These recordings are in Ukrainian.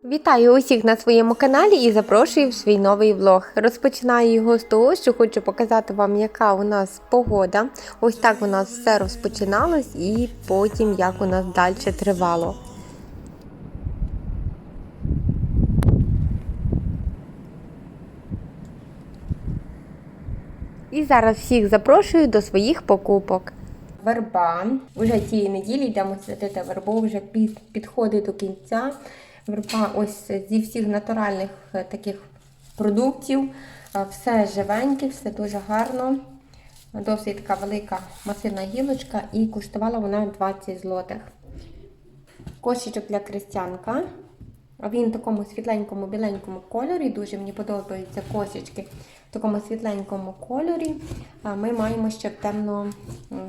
Вітаю усіх на своєму каналі і запрошую в свій новий влог. Розпочинаю його з того, що хочу показати вам, яка у нас погода. Ось так у нас все розпочиналось і потім як у нас далі тривало. І зараз всіх запрошую до своїх покупок. Верба. Уже цієї неділі йдемо святити вербу, вже підходить до кінця. Верба ось зі всіх натуральних таких продуктів. Все живеньке, все дуже гарно. Досить така велика масивна гілочка і коштувала вона 20 злотих. Кошечок для крестянка. Він в такому світленькому, біленькому кольорі. Дуже мені подобаються кошечки в такому світленькому кольорі. Ми маємо ще в темно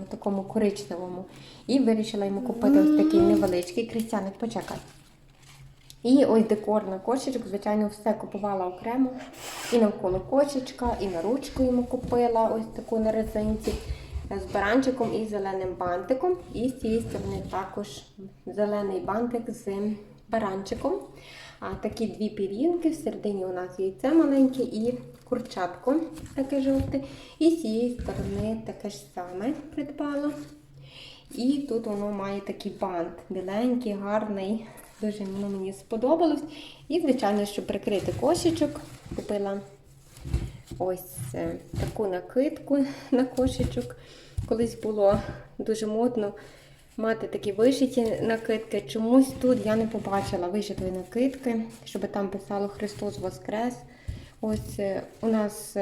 такому коричневому. І вирішила йому купити ось такий невеличкий крестяник. Почекай. І ось декор на кошечок, звичайно, все купувала окремо. І навколо кошечка, і на ручку йому купила ось таку на резинці з баранчиком і зеленим бантиком. І з цієї сторони також зелений бантик з баранчиком. Такі дві пір'їнки, в середині у нас яйце маленьке і курчатко таке жовте. І з цієї сторони таке ж саме придбала. І тут воно має такий бант біленький, гарний. Дуже воно мені сподобалось. І, звичайно, щоб прикрити кошечок, купила ось таку накидку на кошечок. Колись було дуже модно мати такі вишиті накидки. Чомусь тут я не побачила вишитої накидки, щоб там писало «Христос Воскрес». Ось у нас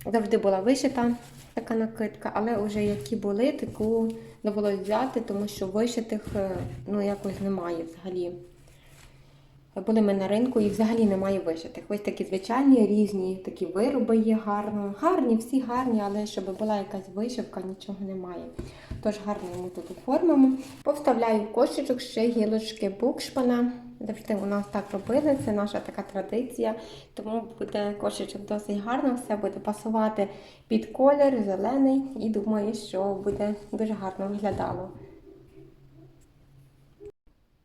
завжди була вишита така накидка, але вже які були, таку довелося взяти, тому що вишитих якось немає взагалі. Були ми на ринку і взагалі немає вишитих. Ось такі звичайні, різні такі вироби є гарні, всі гарні, але щоб була якась вишивка, нічого немає. Тож гарно ми тут оформимо. Повставляю в кошечок ще гілочки букшпана. Завжди у нас так робили, це наша така традиція. Тому буде кошечок досить гарно, все буде пасувати під колір, зелений. І думаю, що буде дуже гарно виглядало.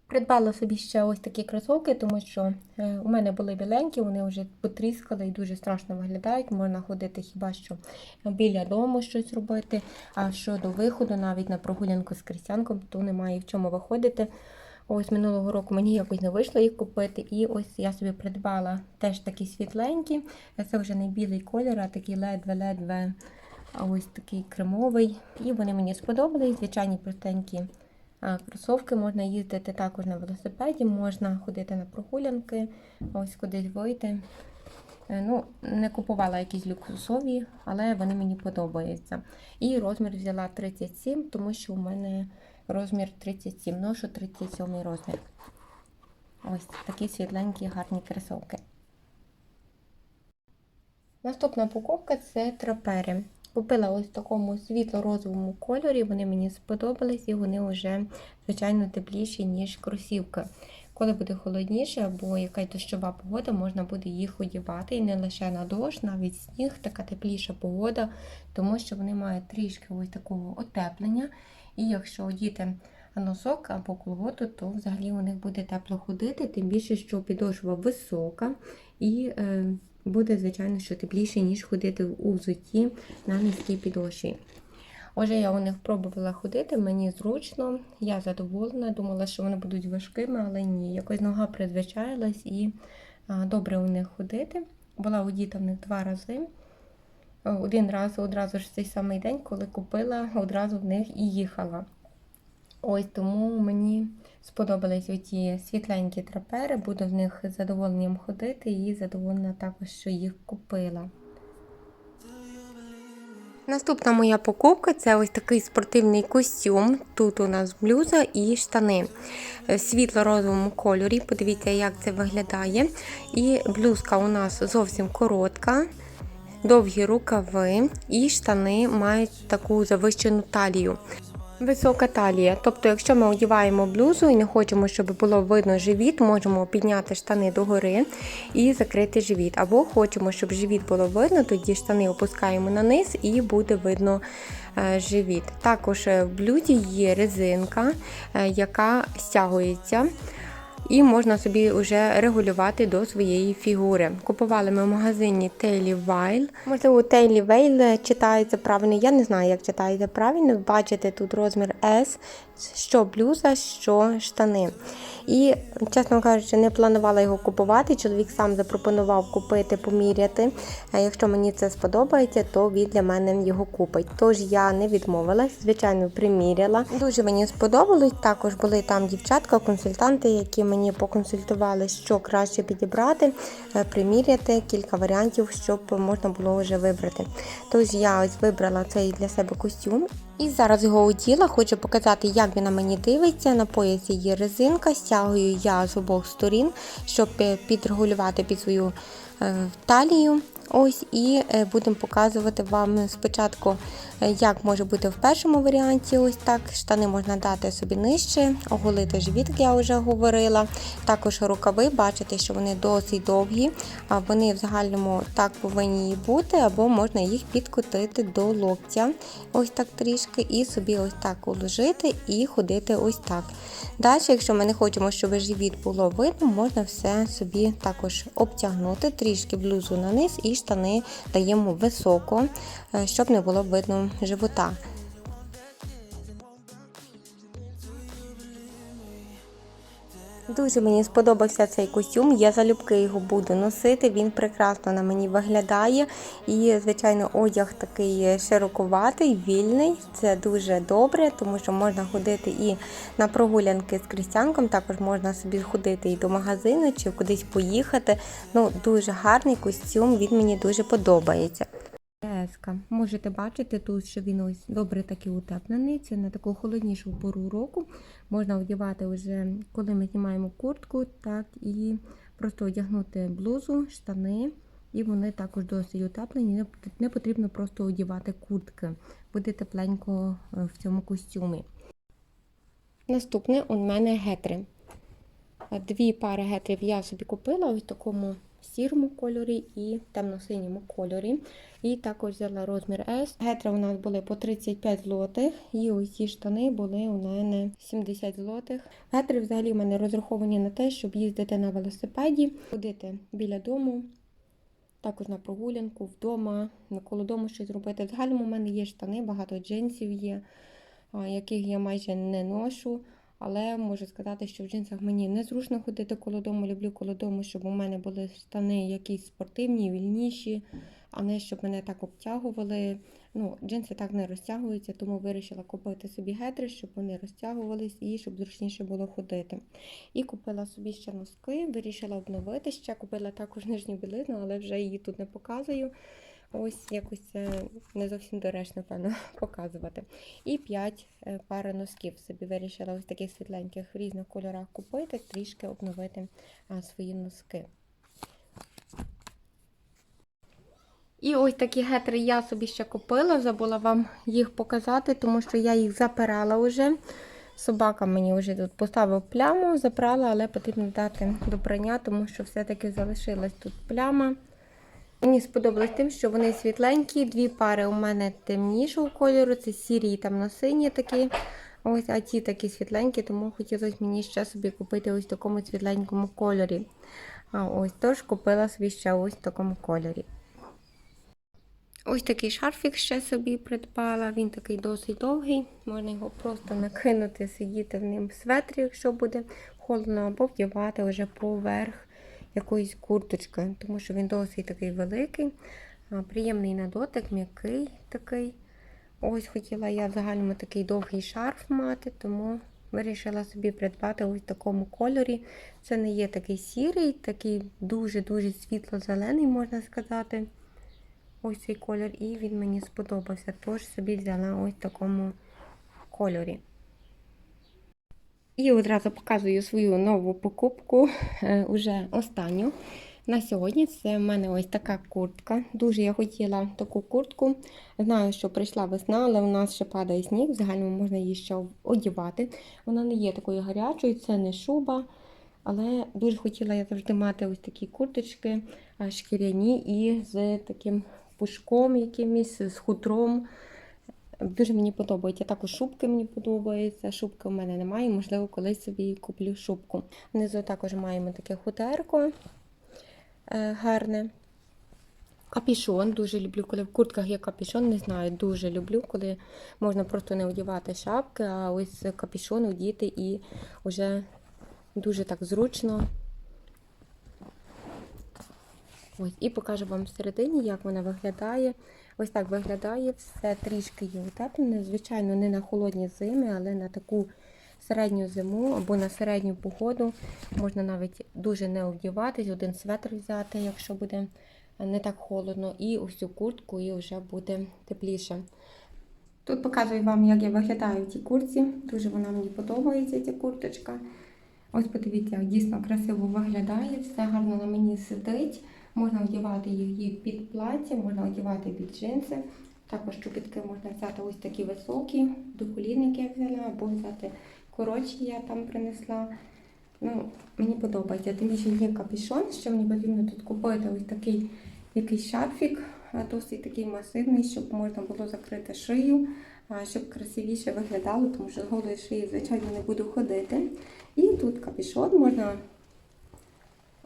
Придбала собі ще ось такі кросовки, тому що у мене були біленькі, вони вже потріскали і дуже страшно виглядають. Можна ходити хіба що біля дому щось робити, а щодо виходу, навіть на прогулянку з крестянком, то немає в чому виходити. Ось минулого року мені якось не вийшло їх купити, і ось я собі придбала теж такі світленькі. Це вже не білий колір, а такий ледве ось такий кремовий. І вони мені сподобались, звичайні простенькі кросовки, можна їздити також на велосипеді, можна ходити на прогулянки, ось кудись вийти. Не купувала якісь люксові, але вони мені подобаються. І розмір взяла 37, тому що у мене розмір 37, ношу 37 розмір. Ось такі світленькі гарні кросовки. Наступна покупка – це трапери. Купила ось в такому світло-розовому кольорі, вони мені сподобались і вони вже, звичайно, тепліші, ніж кросівки. Коли буде холодніше або якась дощова погода, можна буде їх одягати. І не лише на дощ, навіть сніг, така тепліша погода, тому що вони мають трішки ось такого утеплення. І якщо одіти носок або колготу, то взагалі у них буде тепло ходити, тим більше, що підошва висока і буде, звичайно, що тепліше, ніж ходити у взутті на низькій підошві. Отже, я у них пробувала ходити, мені зручно, я задоволена, думала, що вони будуть важкими, але ні. Якось нога призвичаїлась і добре у них ходити. Була одіта в них 2 рази. Один раз одразу ж цей самий день, коли купила, одразу в них і їхала. Ось тому мені сподобались оті світленькі трапери, буду в них з задоволенням ходити і задоволена також, що їх купила. Наступна моя покупка – це ось такий спортивний костюм. Тут у нас блуза і штани в світло-розовому кольорі. Подивіться, як це виглядає. І блузка у нас зовсім коротка, довгі рукави і штани мають таку завищену талію. Висока талія, тобто якщо ми одягаємо блузу і не хочемо, щоб було видно живіт, можемо підняти штани догори і закрити живіт. Або хочемо, щоб живіт було видно, тоді штани опускаємо на низ і буде видно живіт. Також в блузі є резинка, яка стягується. і можна собі вже регулювати до своєї фігури. Купували ми в магазині Taily Veil. Можливо, Taily Veil читається правильно, я не знаю, як читається правильно. Бачите, тут розмір S, що блуза, що штани. І, чесно кажучи, не планувала його купувати. Чоловік сам запропонував купити, поміряти. Якщо мені це сподобається, то він для мене його купить. Тож я не відмовилась, звичайно, приміряла. Дуже мені сподобалось. Також були там дівчатка, консультанти, які мені поконсультували, що краще підібрати, приміряти, кілька варіантів, щоб можна було вже вибрати. Тож я ось вибрала цей для себе костюм. І зараз його оділа, хочу показати, як він на мені дивиться. На поясі є резинка, стягую я з обох сторін, щоб підрегулювати під свою талію. Ось, і будемо показувати вам спочатку, як може бути в першому варіанті. Ось так. Штани можна дати собі нижче, оголити живіт, як я вже говорила. Також рукави, бачите, що вони досить довгі, а вони в загальному так повинні бути, або можна їх підкотити до локтя. Ось так трішки, і собі ось так уложити і ходити ось так. Далі, якщо ми не хочемо, щоб живіт було видно, можна все собі також обтягнути, трішки блузу на низ і штани даємо високо, щоб не було видно живота. Дуже мені сподобався цей костюм, я залюбки його буду носити, він прекрасно на мені виглядає. І, звичайно, одяг такий широкуватий, вільний, це дуже добре, тому що можна ходити і на прогулянки з крістянком, також можна собі ходити і до магазину, чи кудись поїхати. Ну, дуже гарний костюм, він мені дуже подобається. Можете бачити тут, що він ось добре таки утеплений. Це на таку холоднішу пору року. Можна одягати вже, коли ми знімаємо куртку, так і просто одягнути блузу, штани. І вони також досить утеплені. Не потрібно просто одягати куртки. Буде тепленько в цьому костюмі. Наступне у мене гетри. Дві пари гетрів я собі купила ось в такому сірому кольорі і темно-синьому кольорі. І також взяла розмір S. Гетри у нас були по 35 злотих. І ось ці штани були у мене 70 злотих. Гетри взагалі в мене розраховані на те, щоб їздити на велосипеді, ходити біля дому, також на прогулянку, вдома, навколо дому щось робити. В загальному у мене є штани, багато джинсів є, яких я майже не ношу. Але можу сказати, що в джинсах мені незручно ходити коло дому. Люблю коло дому, щоб у мене були штани якісь спортивні, вільніші, а не щоб мене так обтягували. Ну, джинси так не розтягуються, тому вирішила купити собі гетри, щоб вони розтягувались і щоб зручніше було ходити. І купила собі ще носки, вирішила обновити ще. Купила також нижню білизну, але вже її тут не показую. Ось якось не зовсім доречно, певно, показувати. І 5 пар носків собі вирішила ось таких світленьких в різних кольорах купити, трішки обновити свої носки. І ось такі гетри я собі ще купила, забула вам їх показати, тому що я їх запирала вже. Собака мені вже тут поставив пляму, запрала, але потрібно дати до прання, тому що все-таки залишилась тут пляма. Мені сподобалось тим, що вони світленькі, дві пари у мене темнішого кольору, це сірі і темно-сині такі, ось, а ті такі світленькі, тому хотілося мені ще собі купити ось в такому світленькому кольорі. Тож купила собі ще ось в такому кольорі. Ось такий шарфік ще собі придбала, він такий досить довгий, можна його просто накинути, сидіти в ним в светрі, якщо буде холодно, або вдівати вже поверх якоїсь курточки, тому що він досить такий великий, приємний на дотик, м'який такий. Ось хотіла я в загальному такий довгий шарф мати, тому вирішила собі придбати ось в такому кольорі. Це не є такий сірий, такий дуже-дуже світло-зелений, можна сказати. Ось цей колір, і він мені сподобався, тож собі взяла ось в такому кольорі. І одразу показую свою нову покупку, уже останню на сьогодні. Це в мене ось така куртка. Дуже я хотіла таку куртку. Знаю, що прийшла весна, але у нас ще падає сніг, в загальному можна її ще одягати. Вона не є такою гарячою, це не шуба, але дуже хотіла я завжди мати ось такі курточки шкіряні і з таким пушком якимось, з хутром. Дуже мені подобається. Також шубки мені подобаються. Шубки у мене немає, можливо, колись собі куплю шубку. Внизу також маємо таке хутерко гарне. Капішон. Дуже люблю, коли в куртках є капішон. Не знаю, дуже люблю, коли можна просто не одягати шапки, а ось капішон одіти і вже дуже так зручно. Ось, і покажу вам всередині, як вона виглядає. Ось так виглядає, все трішки є утеплене. Звичайно, не на холодні зими, але на таку середню зиму або на середню погоду. Можна навіть дуже не одягатись, один светр взяти, якщо буде не так холодно. І ось цю куртку, і вже буде тепліше. Тут показую вам, як я виглядаю в цій куртці. Дуже вона мені подобається, ця курточка. Ось подивіться, дійсно красиво виглядає, все гарно на мені сидить. Можна одягати її під плаття, можна одягати під джинси. Також чобітки можна взяти ось такі високі, до колінок я взяла, або взяти коротші, я там принесла. Ну, мені подобається. Тим більше є капюшон, що мені потрібно тут купити ось такий якийсь шарфік, досить такий масивний, щоб можна було закрити шию, щоб красивіше виглядало, тому що з голої шиї, звичайно, не буду ходити. І тут капюшон, можна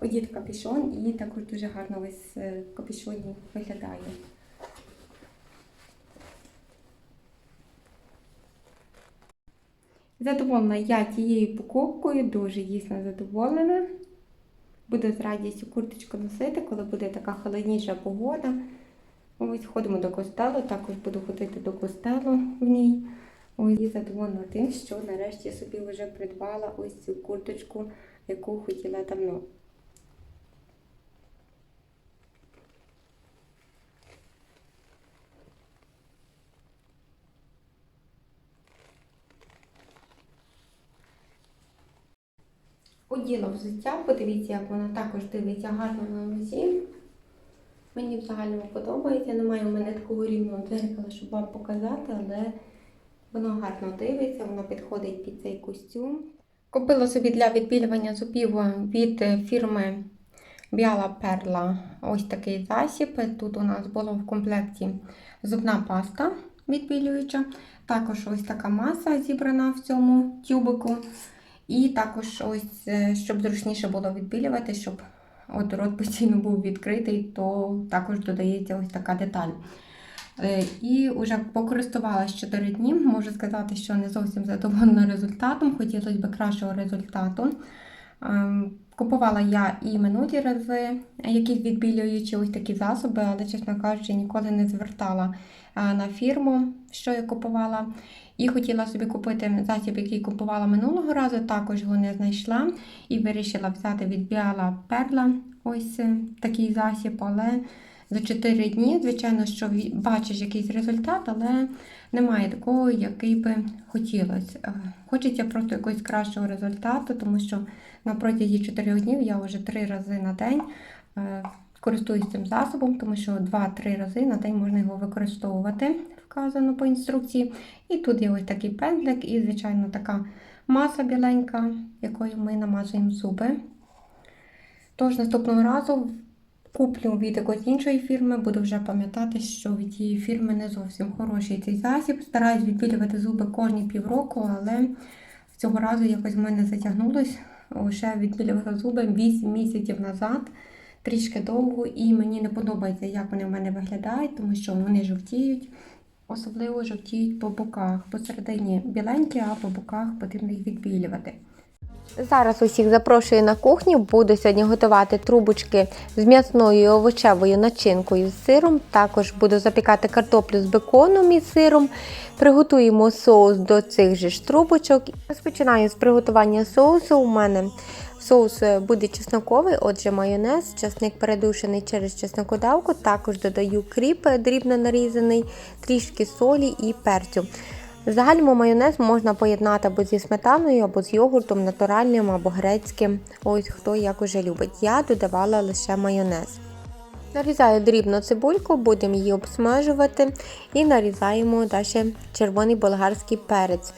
одіти капюшон, і також дуже гарно ось в капюшоні виглядає. Задоволена я тією покупкою, дуже дійсно задоволена. Буду з радістю курточку носити, коли буде така холодніша погода. Ось ходимо до костелу, також буду ходити до костелу в ній. Ось і задоволена тим, що нарешті собі вже придбала ось цю курточку, яку хотіла давно. Оділа взуття, подивіться, як вона також дивиться гарно на нозі. Мені в загальному подобається, немає у мене такого рівного дзеркала, щоб вам показати, але воно гарно дивиться, воно підходить під цей костюм. Купила собі для відбілювання зубів від фірми Біала Перла ось такий засіб. Тут у нас було в комплекті зубна паста відбілююча, також ось така маса зібрана в цьому тюбику. І також ось, щоб зручніше було відбілювати, щоб от рот постійно був відкритий, то також додається ось така деталь. І вже покористувалася 4 дні. Можу сказати, що не зовсім задоволена результатом, хотілося б кращого результату. Купувала я і минулі рази якісь відбілюючі ось такі засоби, але, чесно кажучи, ніколи не звертала на фірму, що я купувала. І хотіла собі купити засіб, який купувала минулого разу, також його не знайшла. І вирішила взяти від Біала Перла ось такий засіб, але за 4 дні, звичайно, що бачиш якийсь результат, але немає такого, який би хотілося. Хочеться просто якогось кращого результату, тому що на протязі 4 днів я вже 3 рази на день користуюсь цим засобом, тому що 2-3 рази на день можна його використовувати, вказано по інструкції. І тут є ось такий пензлик і, звичайно, така маса біленька, якою ми намазуємо зуби. Тож наступного разу куплю від якоїсь іншої фірми, буду вже пам'ятати, що від цієї фірми не зовсім хороший цей засіб. Стараюсь відбілювати зуби кожні півроку, але цього разу якось в мене затягнулось. Ще відбілювала зуби 8 місяців назад, трішки довго, і мені не подобається, як вони в мене виглядають, тому що вони жовтіють, особливо жовтіють по боках. Посередині біленькі, а по боках потрібно їх відбілювати. Зараз усіх запрошую на кухню. Буду сьогодні готувати трубочки з м'ясною і овочевою начинкою з сиром. Також буду запікати картоплю з беконом і сиром. Приготуємо соус до цих же ж трубочок. Розпочинаю з приготування соусу. У мене соус буде чесноковий, отже майонез, чесник передушений через чеснокодавку. Також додаю кріп дрібно нарізаний, трішки солі і перцю. В загальному майонез можна поєднати або зі сметаною, або з йогуртом натуральним, або грецьким. Ось хто як уже любить. Я додавала лише майонез. Нарізаю дрібно цибульку, будемо її обсмажувати і нарізаємо далі червоний болгарський перець.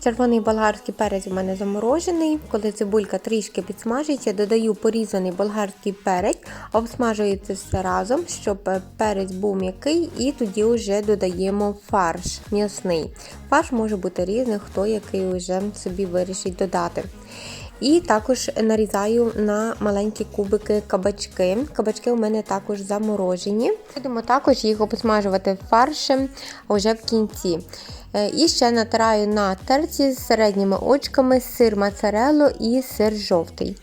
Червоний болгарський перець у мене заморожений. Коли цибулька трішки підсмажиться, додаю порізаний болгарський перець, обсмажую це все разом, щоб перець був м'який, і тоді вже додаємо фарш м'ясний. Фарш може бути різний, хто який вже собі вирішить додати. І також нарізаю на маленькі кубики кабачки. Кабачки у мене також заморожені. Будемо також їх обсмажувати фаршем вже в кінці. І ще натираю на терці з середніми очками сир моцарелло і сир жовтий.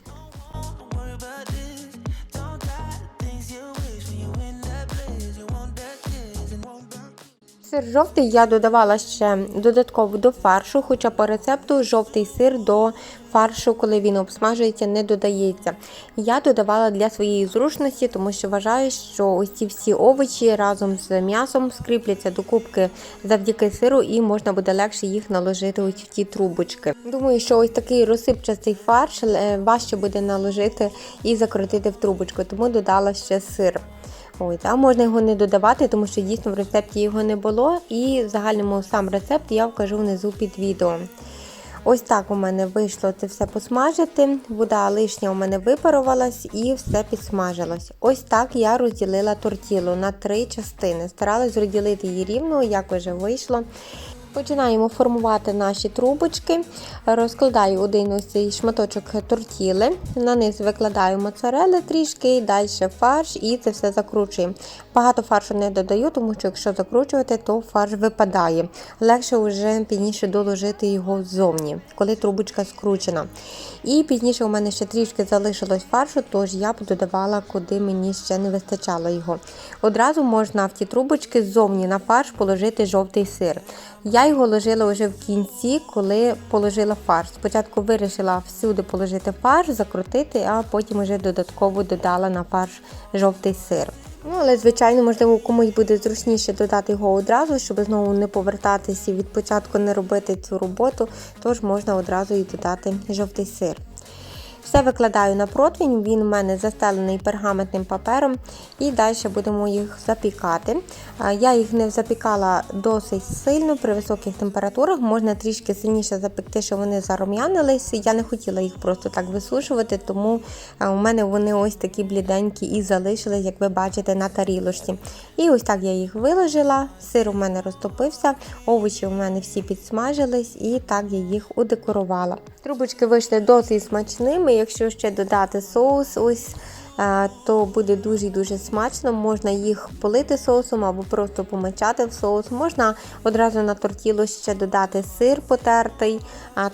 Сир жовтий я додавала ще додатково до фаршу, хоча по рецепту жовтий сир до фаршу, коли він обсмажується, не додається. Я додавала для своєї зручності, тому що вважаю, що ось ці всі овочі разом з м'ясом скріпляться до кубки завдяки сиру, і можна буде легше їх наложити ось в ті трубочки. Думаю, що ось такий розсипчастий фарш важче буде наложити і закрутити в трубочку, тому додала ще сир. Можна його не додавати, тому що дійсно в рецепті його не було, і в загальному сам рецепт я вкажу внизу під відео. Ось так у мене вийшло це все посмажити, вода лишня у мене випарувалась і все підсмажилось. Ось так я розділила тортілу на 3 частини, старалась розділити її рівно, як вже вийшло. Починаємо формувати наші трубочки. Розкладаю один ось цей шматочок тортіли, на низ викладаю моцарелли трішки, далі фарш і це все закручуємо. Багато фаршу не додаю, тому що якщо закручувати, то фарш випадає. Легше вже пізніше доложити його ззовні, коли трубочка скручена. І пізніше у мене ще трішки залишилось фаршу, тож я додавала, куди мені ще не вистачало його. Одразу можна в ті трубочки ззовні на фарш положити жовтий сир. Я його ложила вже в кінці, коли положила фарш. Спочатку вирішила всюди положити фарш, закрутити, а потім вже додатково додала на фарш жовтий сир. Але, звичайно, можливо, комусь буде зручніше додати його одразу, щоб знову не повертатися і від початку не робити цю роботу, тож можна одразу і додати жовтий сир. Все викладаю на противень, він у мене застелений пергаментним папером, і далі будемо їх запікати. Я їх не запікала досить сильно при високих температурах, можна трішки сильніше запекти, щоб вони зарум'янились. Я не хотіла їх просто так висушувати, тому у мене вони ось такі бліденькі і залишились, як ви бачите, на тарілочці. І ось так я їх виложила, сир у мене розтопився, овочі у мене всі підсмажились, і так я їх удекорувала. Трубочки вийшли досить смачними. Якщо ще додати соус, то буде дуже-дуже смачно. Можна їх полити соусом або просто помочати в соус. Можна одразу на тортілу ще додати сир потертий,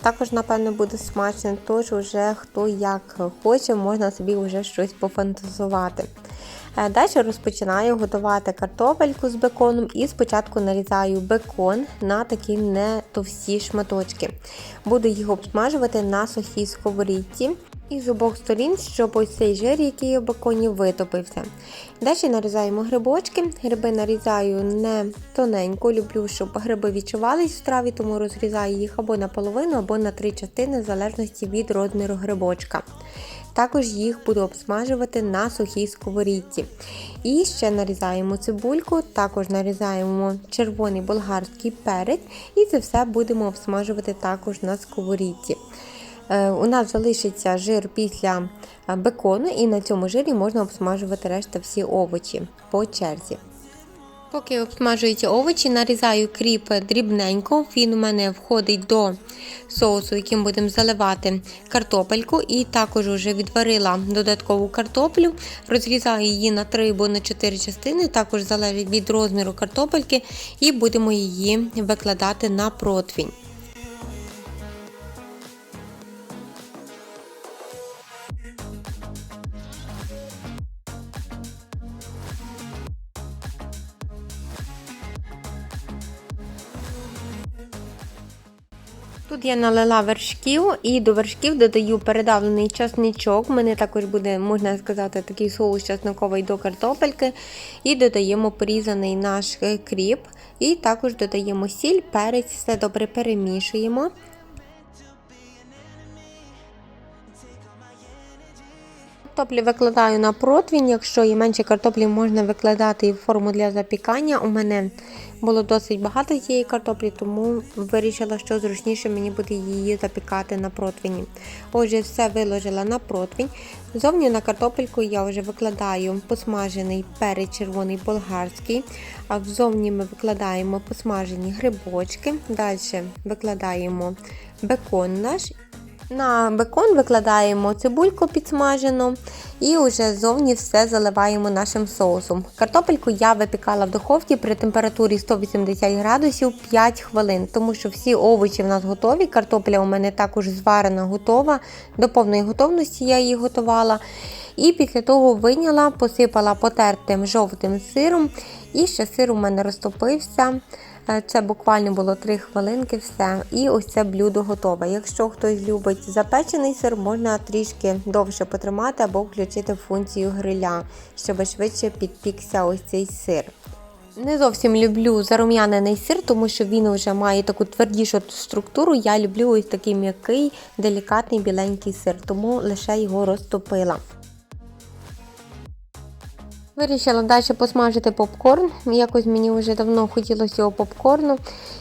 також, напевно, буде смачно. Тож вже хто як хоче, можна собі вже щось пофантазувати. Далі розпочинаю готувати картопельку з беконом і спочатку нарізаю бекон на такі не товсті шматочки. Буду їх обсмажувати на сухій сковорідці і з обох сторін, щоб ось цей жир, який у беконі, витопився. Далі нарізаємо грибочки. Гриби нарізаю не тоненько, люблю, щоб гриби відчувались в страві, тому розрізаю їх або на половину, або на 3 частини, в залежності від розміру грибочка. Також їх буду обсмажувати на сухій сковорідці. І ще нарізаємо цибульку, також нарізаємо червоний болгарський перець, і це все будемо обсмажувати також на сковорідці. У нас залишиться жир після бекону, і на цьому жирі можна обсмажувати решта всі овочі по черзі. Поки обсмажуються овочі, нарізаю кріп дрібненько, він у мене входить до соусу, яким будемо заливати картопельку, і також вже відварила додаткову картоплю, розрізаю її на 3 або на 4 частини, також залежить від розміру картопельки, і будемо її викладати на противень. Тут я налила вершків і до вершків додаю передавлений часничок. У мене також буде, можна сказати, такий соус часниковий до картопельки. І додаємо порізаний наш кріп. І також додаємо сіль, перець, все добре перемішуємо. Картоплі викладаю на противень. Якщо є менше картоплі, можна викладати і в форму для запікання. У мене було досить багато цієї картоплі, тому вирішила, що зручніше мені буде її запікати на противні. Отже, все виложила на противень. Зовні на картопельку я вже викладаю посмажений перець червоний болгарський. А взовні ми викладаємо посмажені грибочки. Далі викладаємо бекон наш. На бекон викладаємо цибульку підсмажену і вже зовні все заливаємо нашим соусом. Картопельку я випікала в духовці при температурі 180 градусів 5 хвилин, тому що всі овочі в нас готові. Картопля у мене також зварена, готова. До повної готовності я її готувала. І після того вийняла, посипала потертим жовтим сиром. І ще сир у мене розтопився. Це буквально було 3 хвилинки, все. І ось це блюдо готове. Якщо хтось любить запечений сир, можна трішки довше потримати або включити функцію гриля, щоб швидше підпікся ось цей сир. Не зовсім люблю зарум'янений сир, тому що він вже має таку твердішу структуру. Я люблю ось такий м'який, делікатний біленький сир, тому лише його розтопила. Вирішила далі посмажити попкорн. Якось мені вже давно хотілося цього попкорну.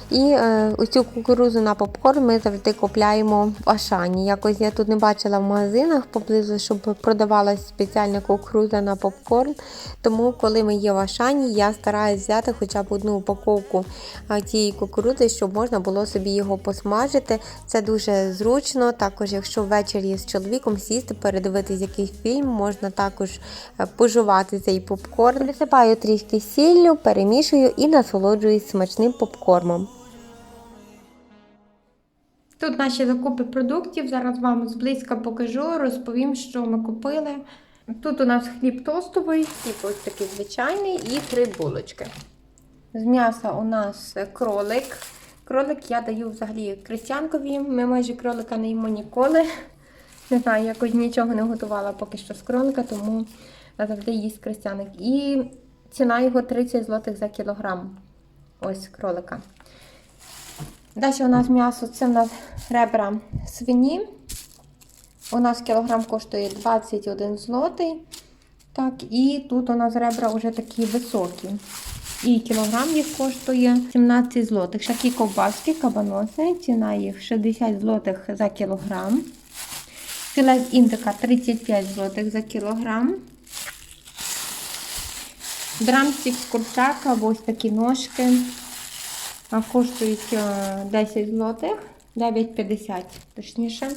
І ось цю кукурудзу на попкорн ми завжди купляємо в Ашані. Якось я тут не бачила в магазинах поблизу, щоб продавалась спеціальна кукурудза на попкорн. Тому, коли ми є в Ашані, я стараюсь взяти хоча б одну упаковку цієї кукурудзи, щоб можна було собі його посмажити. Це дуже зручно. Також, якщо ввечері з чоловіком сісти, передивитись якийсь фільм, можна також пожувати цей попкорн. Присипаю трішки сіллю, перемішую і насолоджуюсь смачним попкормом. Тут наші закупи продуктів. Зараз вам зблизька покажу, розповім, що ми купили. Тут у нас хліб тостовий, хліб ось такий звичайний і 3 булочки. З м'яса у нас кролик. Кролик я даю взагалі крестянкові. Ми майже кролика не їмо ніколи. Не знаю, якось нічого не готувала поки що з кролика, тому завжди їсть крестяник. І ціна його 30 злотих за кілограм. Ось кролика. Далі у нас м'ясо, це у нас ребра свині. У нас кілограм коштує 21 злотий. Так, і тут у нас ребра вже такі високі. І кілограм їх коштує 17 злотих. Ще такі ковбаски, кабаноси, ціна їх 60 злотих за кілограм. Філе з індика 35 злотих за кілограм. Драмстик з курчака, ось такі ножки. Коштують 10 злотих, 9,50 точніше.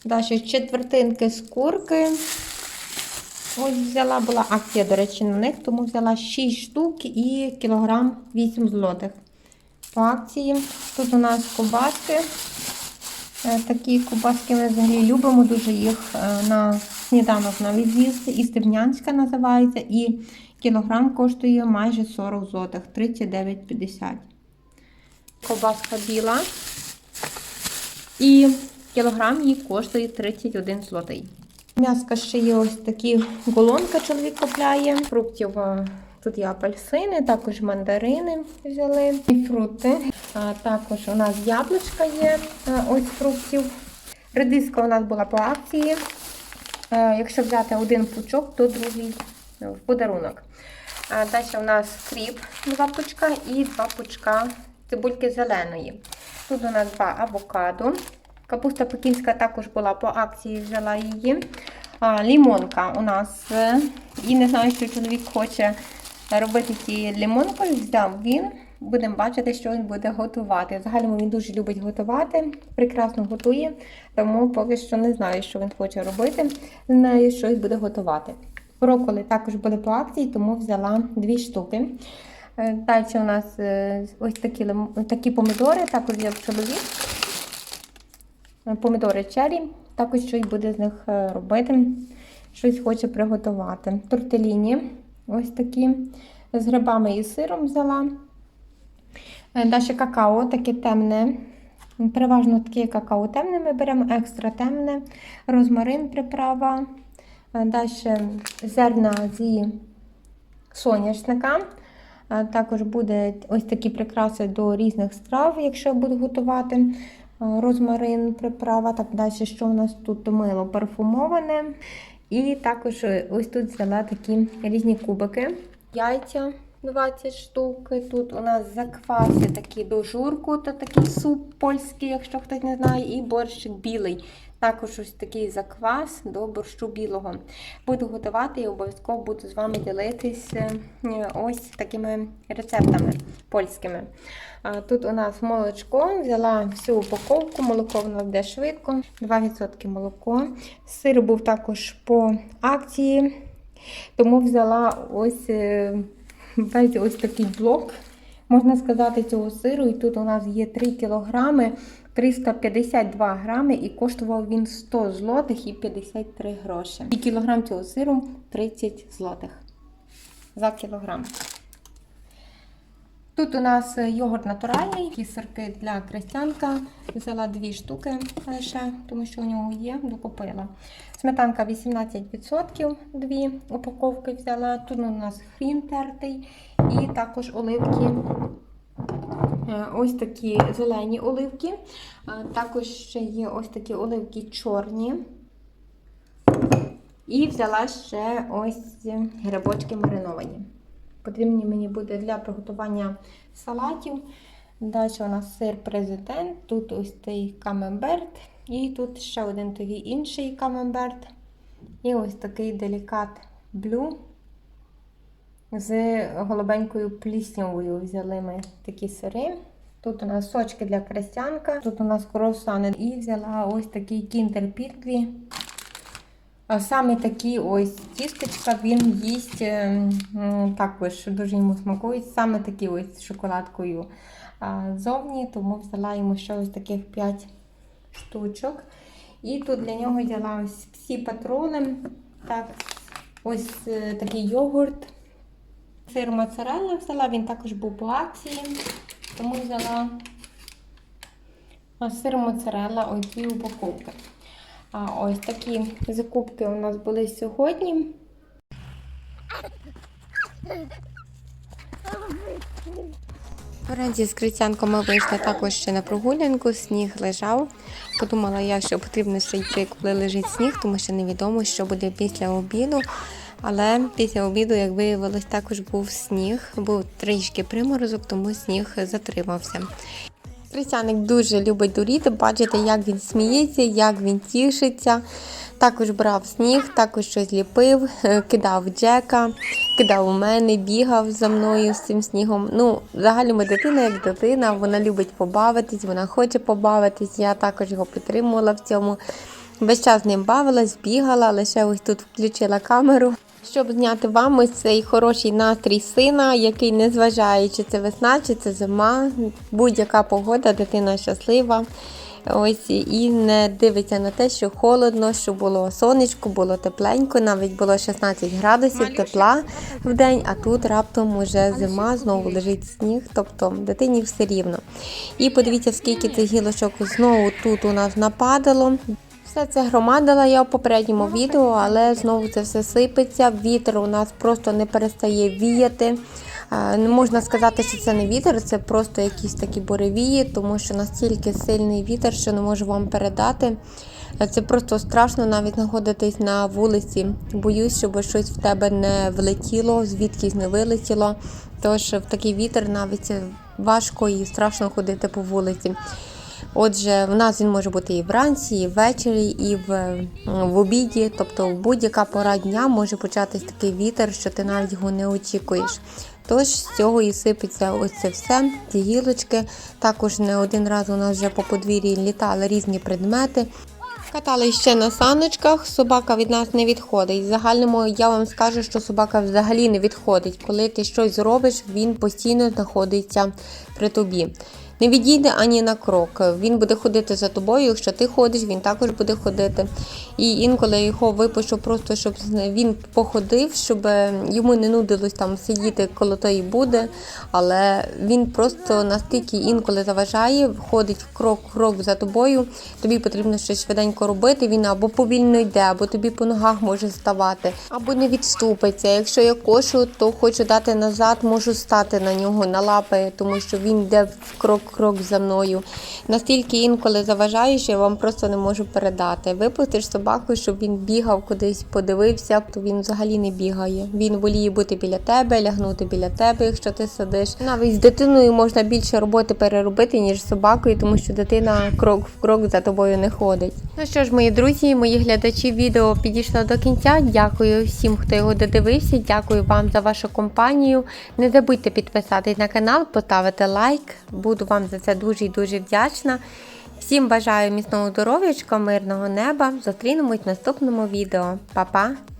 Далі четвертинки з курки. Ось взяла, була акція, до речі, на них, тому взяла 6 штук і кілограм 8 злотих по акції. Тут у нас ковбаски. Такі ковбаски ми взагалі любимо, дуже їх на сніданок навіть з'їсти. І стебнянська називається. І кілограм коштує майже 40 злотих, 39,50. Ковбаска біла. І кілограм її коштує 31 злотий. М'яска ще є ось такі голонка чоловік купляє. Фруктів тут є апельсини, також мандарини взяли. І фрукти. Також у нас яблучка є, ось фруктів. Редиска у нас була по акції. Якщо взяти один пучок, то другий в подарунок. Далі у нас кріп 2 пучка і 2 пучка цибульки зеленої. Тут у нас 2 авокадо. Капуста пекінська також була по акції, взяла її. Лімонка у нас. І не знаю, що чоловік хоче робити цією лимонкою. Взяв він. Будемо бачити, що він буде готувати. Взагалі він дуже любить готувати, прекрасно готує, тому поки що не знаю, що він хоче робити. Знаю, щось буде готувати. Брокколі також були по акції, тому взяла 2 штуки. Далі у нас ось такі помідори, також взяв чоловік. Помідори черрі, також щось буде з них робити, щось хоче приготувати. Тортеліні ось такі, з грибами і сиром взяла. Далі какао, таке темне, переважно таке какао темне ми беремо, екстра темне, розмарин приправа. Далі зерна зі соняшника. Також буде ось такі прикраси до різних страв, якщо буду готувати. розмарин, приправа. Так, далі, що у нас тут? Мило парфумоване. І також ось тут взяла такі різні кубики. Яйця 20 штук. Тут у нас закваси такі до журку, то такий суп польський, якщо хтось не знає, і борщик білий. Також ось такий заквас до борщу білого. Буду готувати і обов'язково буду з вами ділитися ось такими рецептами польськими. Тут у нас молочко, взяла всю упаковку, молоко в нас йде швидко, 2% молоко. Сир був також по акції, тому взяла весь ось такий блок, можна сказати, цього сиру. І тут у нас є 3 кілограми, 352 грами, і коштував він 100 злотих і 53 гроші. І кілограм цього сиру 30 злотих за кілограм. Тут у нас йогурт натуральний, такі сирки для крестянка. Взяла 2 штуки лише, тому що у нього є, докупила. Сметанка 18%, 2 упаковки взяла. Тут у нас хрін тертий і також оливки. Ось такі зелені оливки. Також ще є ось такі оливки чорні. І взяла ще ось грибочки мариновані. Потрібні мені буде для приготування салатів. Далі у нас сир президент, тут ось цей камемберт. І тут ще один такий інший камемберт. І ось такий делікат блю. З голубенькою пліснявою взяли ми такі сири. Тут у нас сочки для крестянка, тут у нас круасани. І взяла ось такий кіндер пікві. А саме такі ось тістечка він їсть, також дуже йому смакують. Саме такі ось з шоколадкою зовні, тому взяла йому ще ось таких 5 штучок. І тут для нього взяла ось всі патрони. Так, ось такий йогурт. Сир моцарелла взяла, він також був по акції, тому взяла сир моцарелла, ось ці упаковки. Ось такі закупки у нас були сьогодні. Вранці з Крістянком ми вийшли також ще на прогулянку, сніг лежав. Подумала я, що потрібно ще йти, коли лежить сніг, тому що невідомо, що буде після обіду. Але після обіду, як виявилось, також був сніг, був трішки приморозок, тому сніг затримався. Крістяник дуже любить дуріти, бачите, як він сміється, як він тішиться. Також брав сніг, також щось ліпив, кидав Джека, кидав у мене, бігав за мною з цим снігом. Ну, взагалі ми дитина як дитина, вона любить побавитись, вона хоче побавитись. Я також його підтримувала в цьому. Весь час з ним бавилась, бігала, лише ось тут включила камеру, щоб зняти вам ось цей хороший настрій сина, який, не зважає, чи це весна, чи це зима, будь-яка погода, дитина щаслива. Ось, і не дивиться на те, що холодно, що було сонечко, було тепленько, навіть було 16 градусів тепла в день, а тут раптом уже зима, знову лежить сніг, тобто дитині все рівно. І подивіться, скільки цих гілочок знову тут у нас нападало. Все це громадила я в попередньому відео, але знову це все сипеться, вітер у нас просто не перестає віяти. Не можна сказати, що це не вітер, це просто якісь такі буревії, тому що настільки сильний вітер, що не можу вам передати. Це просто страшно навіть знаходитись на вулиці. Боюсь, щоб щось в тебе не влетіло, звідкись не вилетіло. Тож в такий вітер навіть важко і страшно ходити по вулиці. Отже, в нас він може бути і вранці, і ввечері, і в обіді. Тобто в будь-яка пора дня може початись такий вітер, що ти навіть його не очікуєш. Тож з цього і сипеться ось це все, ці гілочки. Також не один раз у нас вже по подвір'ї літали різні предмети. Катали ще на саночках, собака від нас не відходить. В загальному я вам скажу, що собака взагалі не відходить. Коли ти щось зробиш, він постійно знаходиться при тобі. Не відійде ані на крок. Він буде ходити за тобою, якщо ти ходиш, він також буде ходити. І інколи я його випущу просто, щоб він походив, щоб йому не нудилось там сидіти коло тої буди. Але він просто настільки інколи заважає, ходить крок за тобою. Тобі потрібно щось швиденько робити, він або повільно йде, або тобі по ногах може ставати, або не відступиться. Якщо я кошу, то хочу дати назад, можу стати на нього, на лапи, тому що він йде в крок крок за мною. Настільки інколи заважає, що я вам просто не можу передати. Випустиш собаку, щоб він бігав кудись, подивився, то він взагалі не бігає. Він воліє бути біля тебе, лягнути біля тебе, якщо ти сидиш. Навіть з дитиною можна більше роботи переробити, ніж з собакою, тому що дитина крок в крок за тобою не ходить. Ну що ж, мої друзі, мої глядачі, відео підійшло до кінця. Дякую всім, хто його додивився. Дякую вам за вашу компанію. Не забудьте підписатись на канал, поставити лайк. Буду вам за це дуже і дуже вдячна. Всім бажаю міцного здоров'ячка, мирного неба. Зустрінемось в наступному відео. Па-па!